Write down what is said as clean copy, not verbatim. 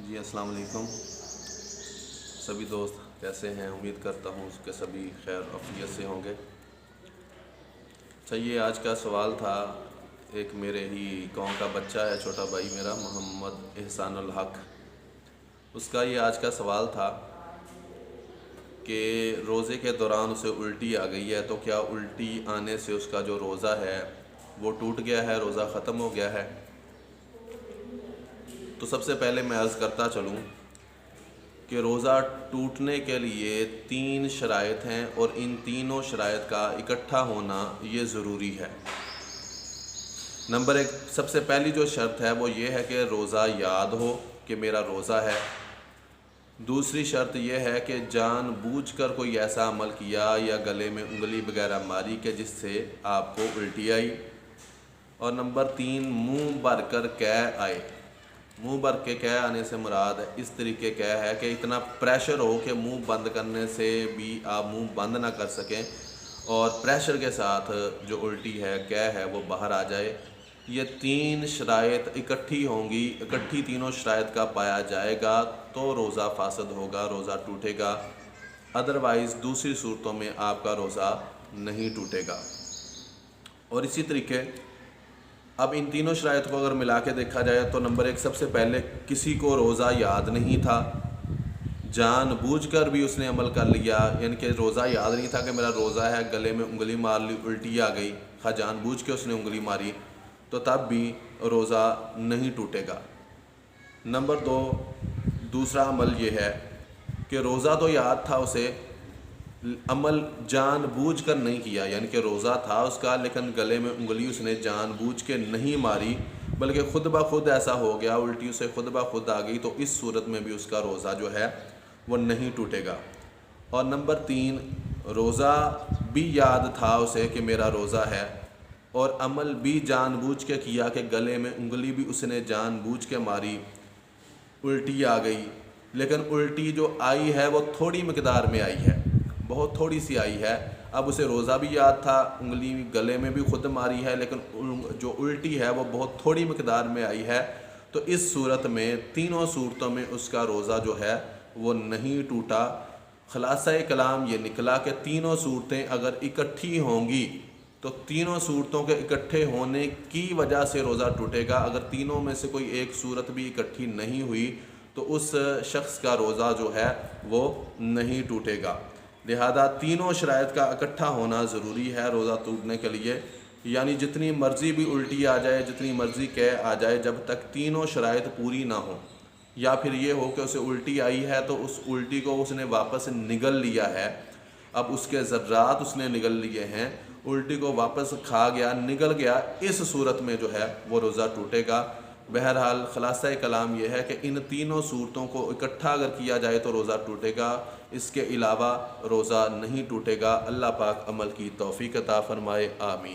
जी अस्सलाम वालेकुम सभी दोस्त कैसे हैं। उम्मीद करता हूँ कि सभी खैर अफियत से होंगे। अच्छा, ये आज का सवाल था। एक मेरे ही गांव का बच्चा है, छोटा भाई मेरा मोहम्मद एहसानुल हक। उसका ये आज का सवाल था कि रोज़े के दौरान उसे उल्टी आ गई है, तो क्या उल्टी आने से उसका जो रोज़ा है वो टूट गया है, रोज़ा ख़त्म हो गया है। तो सबसे पहले मैं अर्ज़ करता चलूँ कि रोज़ा टूटने के लिए 3 शराइत हैं और इन तीनों शराइत का इकट्ठा होना ये ज़रूरी है। नंबर 1, सबसे पहली जो शर्त है वो ये है कि रोज़ा याद हो कि मेरा रोज़ा है। दूसरी शर्त यह है कि जानबूझकर कोई ऐसा अमल किया या गले में उंगली वगैरह मारी कि जिससे आपको उल्टी आई। और नंबर 3, मुंह भर कर कह आए। मुंह भर के कह आने से मुराद इस तरीके कह है कि इतना प्रेशर हो कि मुंह बंद करने से भी आप मुंह बंद ना कर सकें और प्रेशर के साथ जो उल्टी है कह है वो बाहर आ जाए। ये 3 शराइत इकट्ठी होंगी, इकट्ठी तीनों शराइत का पाया जाएगा तो रोज़ा फासद होगा, रोज़ा टूटेगा। अदरवाइज़ दूसरी सूरतों में आपका रोज़ा नहीं टूटेगा। और इसी तरीके अब इन तीनों शराइत को अगर मिला के देखा जाए तो नंबर 1, सबसे पहले किसी को रोज़ा याद नहीं था, जानबूझकर भी उसने अमल कर लिया, यानी कि रोज़ा याद नहीं था कि मेरा रोज़ा है, गले में उंगली मार ली, उल्टी आ गई, हाँ जानबूझ के उसने उंगली मारी, तो तब भी रोज़ा नहीं टूटेगा। नंबर 2, दूसरा अमल ये है कि रोज़ा तो याद था उसे, अमल जानबूझ कर नहीं किया, यानी कि रोज़ा था उसका लेकिन गले में उंगली उसने जानबूझ के नहीं मारी, बल्कि ख़ुद ब खुद ऐसा हो गया, उल्टी उसे ख़ुद ब खुद आ गई, तो इस सूरत में भी उसका रोज़ा जो है वो नहीं टूटेगा। और नंबर 3, रोज़ा भी याद था उसे कि मेरा रोज़ा है और अमल भी जानबूझ के किया कि गले में उंगली भी उसने जानबूझ के मारी, उल्टी आ गई, लेकिन उल्टी जो आई है वो थोड़ी मकदार में आई है, बहुत थोड़ी सी आई है। अब उसे रोज़ा भी याद था, उंगली गले में भी खुद मारी है, लेकिन जो उल्टी है वो बहुत थोड़ी मकदार में आई है। तो इस सूरत में तीनों सूरतों में उसका रोज़ा जो है वो नहीं टूटा। खुलासा कलाम ये निकला कि तीनों सूरतें अगर इकट्ठी होंगी तो तीनों सूरतों के इकट्ठे होने की वजह से रोज़ा टूटेगा। अगर तीनों में से कोई एक सूरत भी इकट्ठी नहीं हुई तो उस शख्स का रोज़ा जो है वो नहीं टूटेगा। लिहाजा तीनों शराइत का इकट्ठा होना ज़रूरी है रोज़ा टूटने के लिए, यानी जितनी मर्ज़ी भी उल्टी आ जाए, जितनी मर्ज़ी कह आ जाए, जब तक तीनों शराइत पूरी ना हो, या फिर ये हो कि उसे उल्टी आई है तो उस उल्टी को उसने वापस निगल लिया है, अब उसके ज़र्रात उसने निगल लिए हैं, उल्टी को वापस खा गया, निगल गया, इस सूरत में जो है वो रोज़ा टूटेगा। बहरहाल खुलासा कलाम यह है कि इन तीनों सूरतों को इकट्ठा अगर किया जाए तो रोज़ा टूटेगा, इसके अलावा रोज़ा नहीं टूटेगा। अल्लाह पाक अमल की तौफ़ीक़ अता फ़रमाए, आमीन।